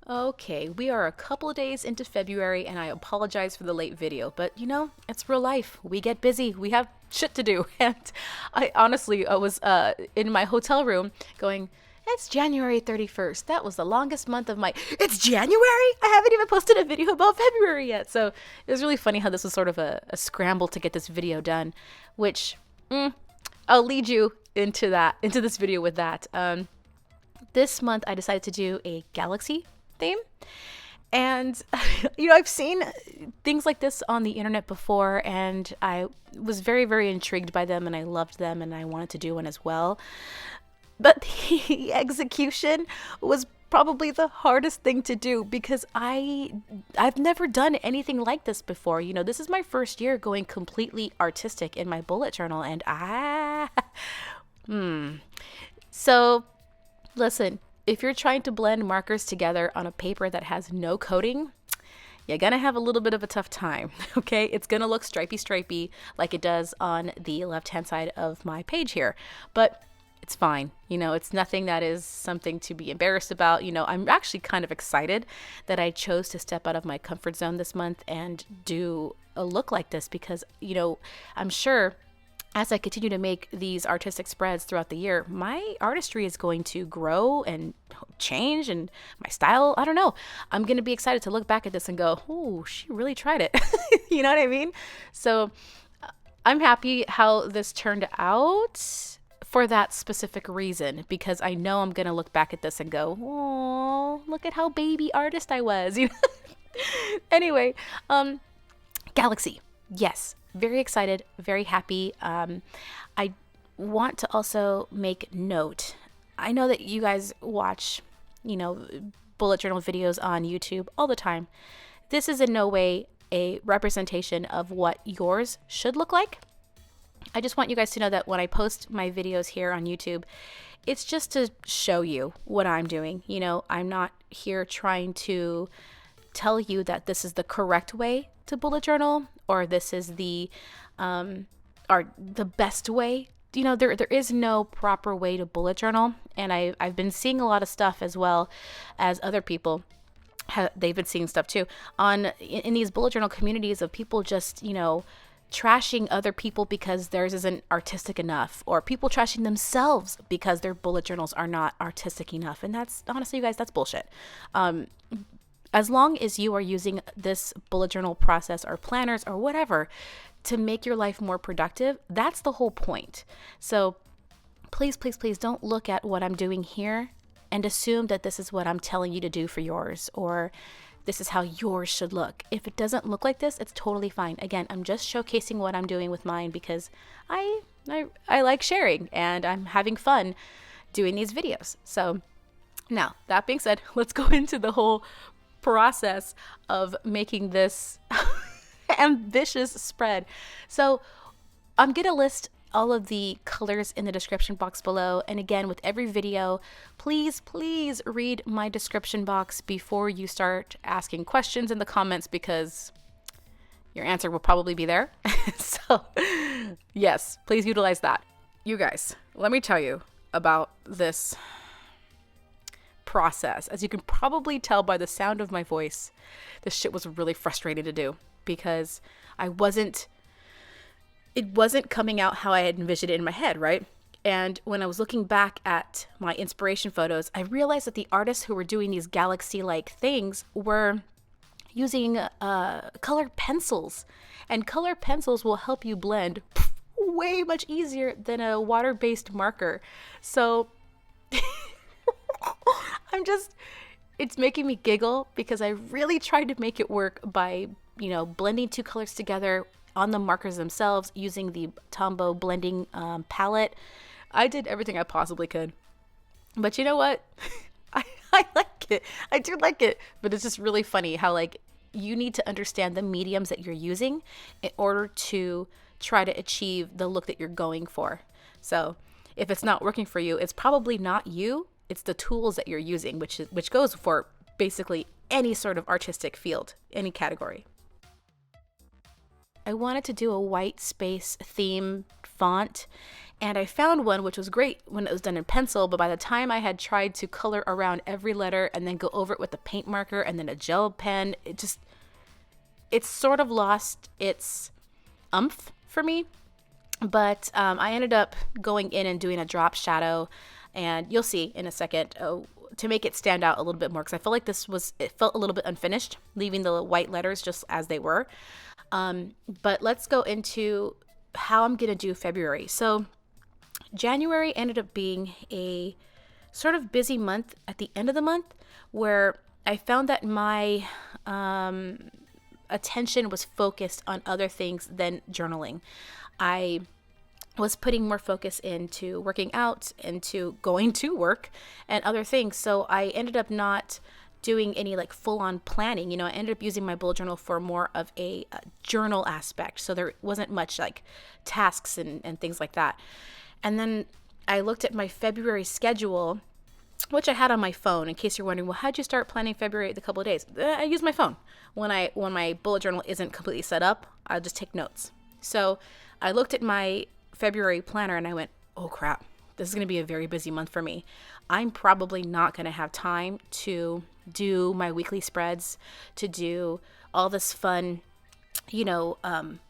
Okay, we are a couple of days into February and I apologize for the late video, but you know, it's real life. We get busy. We have shit to do. And I was in my hotel room going, it's January 31st. That was the longest month of my. It's January? I haven't even posted a video about February yet. So it was really funny how this was sort of a scramble to get this video done, which I'll lead you into this video with that. This month I decided to do a galaxy theme. And, you know, I've seen things like this on the internet before, and I was very, very intrigued by them, and I loved them, and I wanted to do one as well. But the execution was probably the hardest thing to do because I've never done anything like this before. You know, this is my first year going completely artistic in my bullet journal, and so listen, if you're trying to blend markers together on a paper that has no coating, you're gonna have a little bit of a tough time, okay? It's gonna look stripey like it does on the left-hand side of my page here, but it's fine. You know, it's nothing that is something to be embarrassed about. You know, I'm actually kind of excited that I chose to step out of my comfort zone this month and do a look like this because, you know, I'm sure as I continue to make these artistic spreads throughout the year, my artistry is going to grow and change and my style, I don't know. I'm going to be excited to look back at this and go, oh, she really tried it. You know what I mean? So I'm happy how this turned out for that specific reason, because I know I'm going to look back at this and go, oh, look at how baby artist I was. You know? Anyway, Galaxy. Yes, very excited, very happy. I want to also make note. I know that you guys watch, you know, bullet journal videos on YouTube all the time. This is in no way a representation of what yours should look like. I just want you guys to know that when I post my videos here on YouTube, it's just to show you what I'm doing. You know, I'm not here trying to tell you that this is the correct way to bullet journal or this is the best way. You know, there is no proper way to bullet journal, and I've been seeing a lot of stuff as well as other people. They've been seeing stuff too in these bullet journal communities of people just, you know, trashing other people because theirs isn't artistic enough, or people trashing themselves because their bullet journals are not artistic enough. And that's, honestly, you guys, that's bullshit. As long as you are using this bullet journal process or planners or whatever to make your life more productive, that's the whole point. So please, please, please don't look at what I'm doing here and assume that this is what I'm telling you to do for yours, or this is how yours should look. If it doesn't look like this, it's totally fine. Again, I'm just showcasing what I'm doing with mine because I like sharing and I'm having fun doing these videos. So now, that being said, let's go into the whole process of making this ambitious spread. So I'm going to list all of the colors in the description box below. And again, with every video, please read my description box before you start asking questions in the comments, because your answer will probably be there. So yes, please utilize that. You guys, let me tell you about this process. As you can probably tell by the sound of my voice, this shit was really frustrating to do because it wasn't coming out how I had envisioned it in my head, right? And when I was looking back at my inspiration photos, I realized that the artists who were doing these galaxy-like things were using colored pencils. And colored pencils will help you blend way much easier than a water-based marker. So it's making me giggle because I really tried to make it work by, you know, blending two colors together on the markers themselves using the Tombow blending palette. I did everything I possibly could. But you know what? I like it. I do like it. But it's just really funny how, like, you need to understand the mediums that you're using in order to try to achieve the look that you're going for. So if it's not working for you, it's probably not you. It's the tools that you're using, which goes for basically any sort of artistic field, any category. I wanted to do a white space theme font, And I found one which was great when it was done in pencil, but by the time I had tried to color around every letter and then go over it with a paint marker and then a gel pen, it's sort of lost its umph for me. But I ended up going in and doing a drop shadow, and you'll see in a second to make it stand out a little bit more, because I felt like it felt a little bit unfinished, leaving the white letters just as they were. But let's go into how I'm gonna do February. So January ended up being a sort of busy month at the end of the month, where I found that my attention was focused on other things than journaling. I was putting more focus into working out, into going to work and other things. So I ended up not doing any like full-on planning. I ended up using my bullet journal for more of a journal aspect. So there wasn't much like tasks and things like that. And then I looked at my February schedule, which I had on my phone. In case you're wondering, well, how'd you start planning February the couple of days? I use my phone. When my bullet journal isn't completely set up, I'll just take notes. So I looked at my February planner and I went, oh crap, this is going to be a very busy month for me. I'm probably not going to have time to do my weekly spreads, to do all this fun,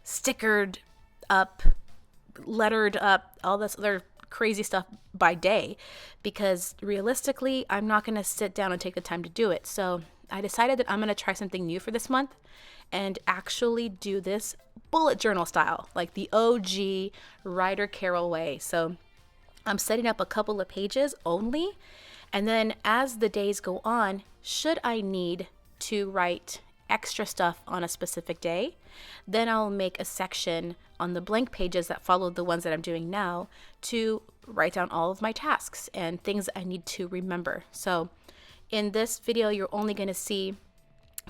stickered up, lettered up, all this other crazy stuff by day, because realistically, I'm not going to sit down and take the time to do it. So I decided that I'm going to try something new for this month and actually do this bullet journal style, like the OG Ryder Carroll way. So I'm setting up a couple of pages only, and then as the days go on, should I need to write extra stuff on a specific day, then I'll make a section on the blank pages that follow the ones that I'm doing now to write down all of my tasks and things I need to remember. So in this video, you're only going to see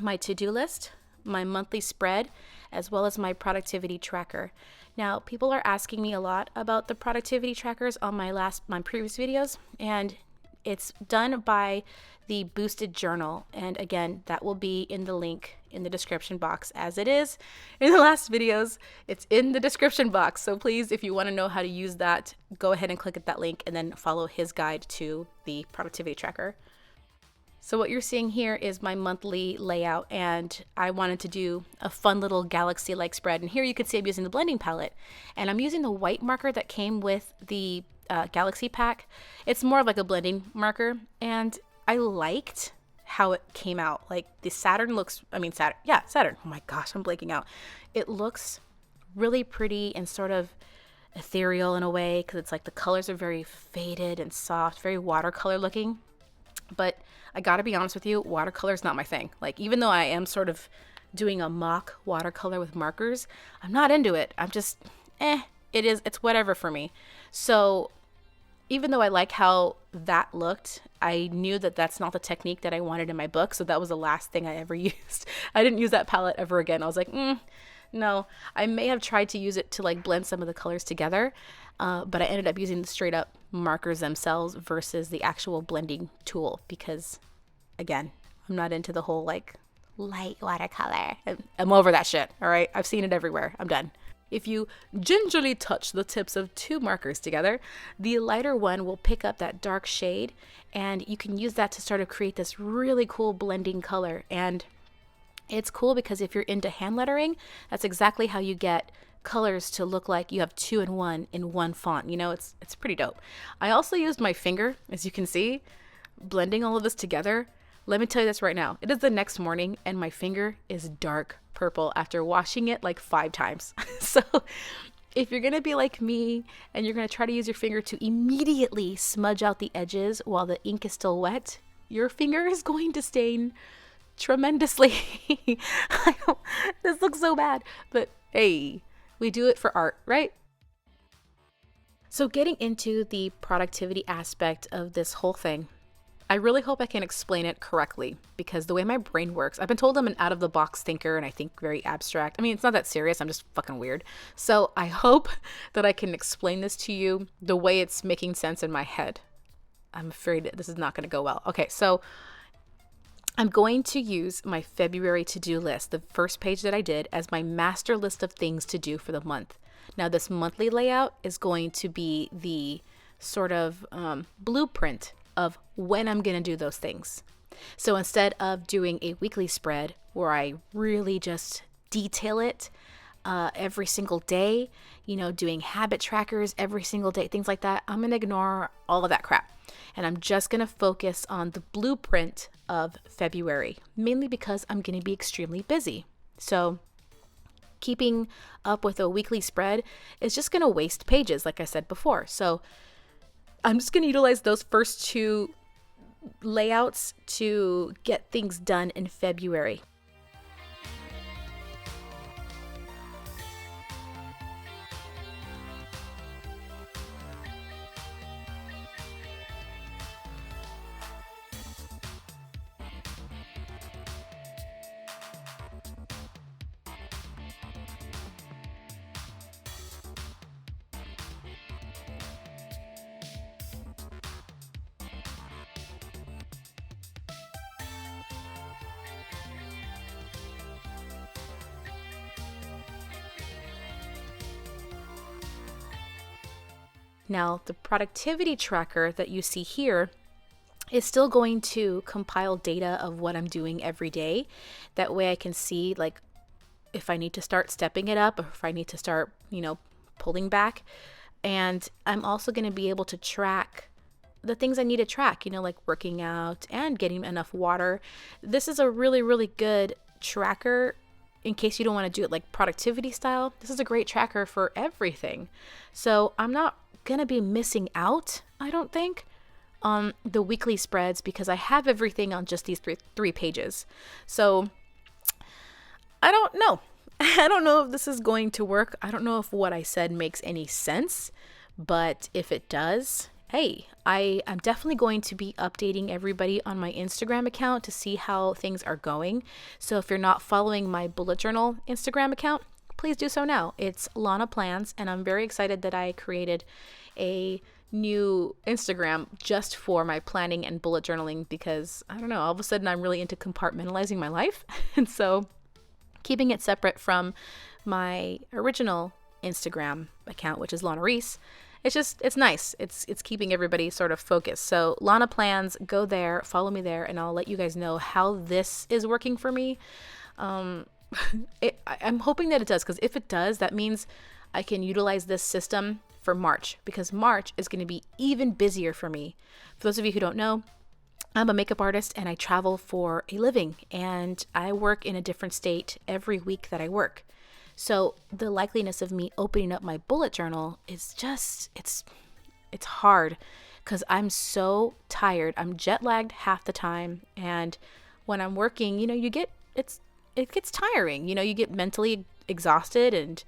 my to-do list, my monthly spread, as well as my productivity tracker. Now, people are asking me a lot about the productivity trackers on my previous videos, and it's done by the Boosted Journal. And again, that will be in the link in the description box, as it is in the last videos. It's in the description box. So please, if you want to know how to use that, go ahead and click at that link and then follow his guide to the productivity tracker. So what you're seeing here is my monthly layout, and I wanted to do a fun little galaxy-like spread. And here you can see I'm using the blending palette, and I'm using the white marker that came with the Galaxy pack. It's more of like a blending marker, and I liked how it came out. Like the Saturn. Saturn. Oh my gosh, I'm blanking out. It looks really pretty and sort of ethereal in a way, because it's like the colors are very faded and soft, very watercolor looking. But I gotta be honest with you, watercolor is not my thing. Like, even though I am sort of doing a mock watercolor with markers, I'm not into it. I'm just, it's whatever for me. So even though I like how that looked, I knew that that's not the technique that I wanted in my book. So that was the last thing I ever used. I didn't use that palette ever again. I was like, no. I may have tried to use it to like blend some of the colors together, but I ended up using the straight up markers themselves versus the actual blending tool, because again, I'm not into the whole like light watercolor. I'm over that shit. All right. I've seen it everywhere. I'm done. If you gingerly touch the tips of two markers together, the lighter one will pick up that dark shade, and you can use that to sort of create this really cool blending color. And it's cool because if you're into hand lettering, that's exactly how you get colors to look like you have 2 in 1 in one font. It's pretty dope. I also used my finger, as you can see, blending all of this together. Let me tell you this right now. It is the next morning and my finger is dark purple after washing it like 5 times. So if you're going to be like me and you're going to try to use your finger to immediately smudge out the edges while the ink is still wet, your finger is going to stain tremendously. This looks so bad, but hey, we do it for art, right? So getting into the productivity aspect of this whole thing, I really hope I can explain it correctly, because the way my brain works, I've been told I'm an out-of-the-box thinker and I think very abstract. I mean, it's not that serious. I'm just fucking weird. So I hope that I can explain this to you the way it's making sense in my head. I'm afraid this is not going to go well. Okay, so I'm going to use my February to-do list, the first page that I did, as my master list of things to do for the month. Now this monthly layout is going to be the sort of blueprint of when I'm going to do those things. So instead of doing a weekly spread where I really just detail it every single day, doing habit trackers every single day, things like that, I'm going to ignore all of that crap. And I'm just going to focus on the blueprint of February, mainly because I'm going to be extremely busy. So keeping up with a weekly spread is just going to waste pages, like I said before. So I'm just going to utilize those first two layouts to get things done in February. Now, the productivity tracker that you see here is still going to compile data of what I'm doing every day. That way I can see like if I need to start stepping it up or if I need to start, pulling back. And I'm also going to be able to track the things I need to track, like working out and getting enough water. This is a really, really good tracker in case you don't want to do it like productivity style. This is a great tracker for everything. So I'm not gonna be missing out, I don't think, on the weekly spreads because I have everything on just these three pages. So I don't know. I don't know if this is going to work. I don't know if what I said makes any sense, but if it does, hey, I'm definitely going to be updating everybody on my Instagram account to see how things are going. So if you're not following my bullet journal Instagram account, please do so now. It's Lana Plans, and I'm very excited that I created a new Instagram just for my planning and bullet journaling because, I don't know, all of a sudden I'm really into compartmentalizing my life. And so keeping it separate from my original Instagram account, which is Lana Reese, it's nice. It's keeping everybody sort of focused. So Lana Plans, go there, follow me there, and I'll let you guys know how this is working for me. I'm hoping that it does, because if it does, that means I can utilize this system for March, because March is going to be even busier for me. For those of you who don't know, I'm a makeup artist and I travel for a living, and I work in a different state every week that I work. So the likeliness of me opening up my bullet journal is just, it's hard because I'm so tired. I'm jet lagged half the time. And when I'm working, it gets tiring. You get mentally exhausted, and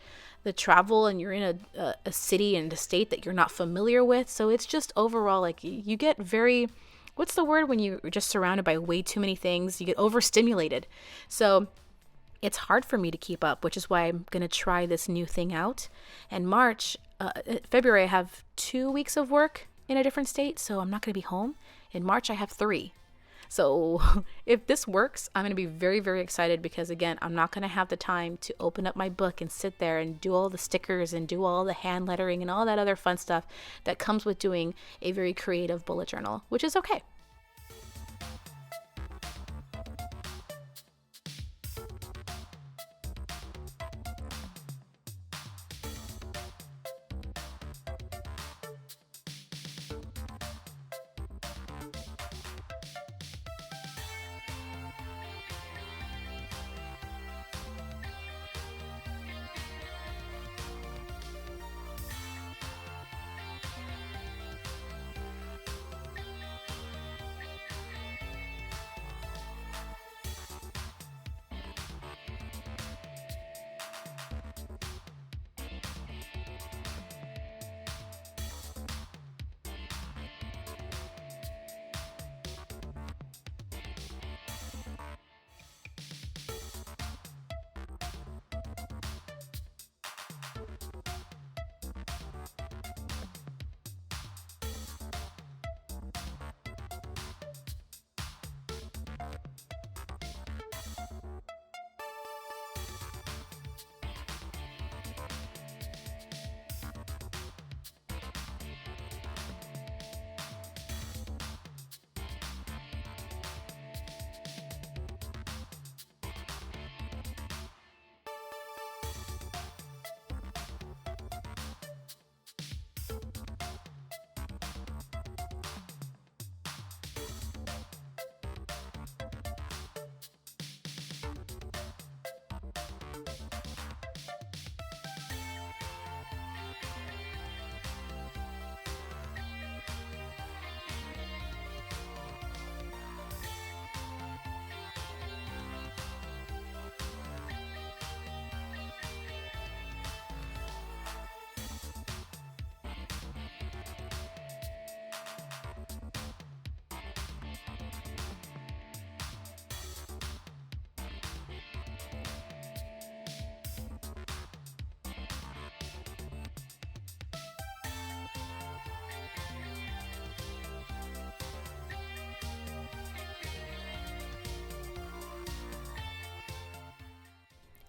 the travel, and you're in a city and a state that you're not familiar with. So it's just overall like you get very, what's the word when you're just surrounded by way too many things? You get overstimulated. So it's hard for me to keep up, which is why I'm going to try this new thing out. And February, I have 2 weeks of work in a different state, so I'm not going to be home. In March, I have 3. So if this works, I'm going to be very, very excited because, again, I'm not going to have the time to open up my book and sit there and do all the stickers and do all the hand lettering and all that other fun stuff that comes with doing a very creative bullet journal, which is okay.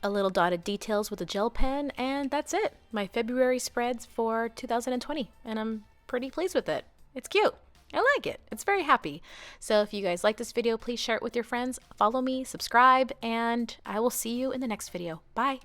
a little dotted details with a gel pen, and that's it. My February spreads for 2020, and I'm pretty pleased with it. It's cute. I like it. It's very happy. So if you guys like this video, please share it with your friends, follow me, subscribe, and I will see you in the next video. Bye.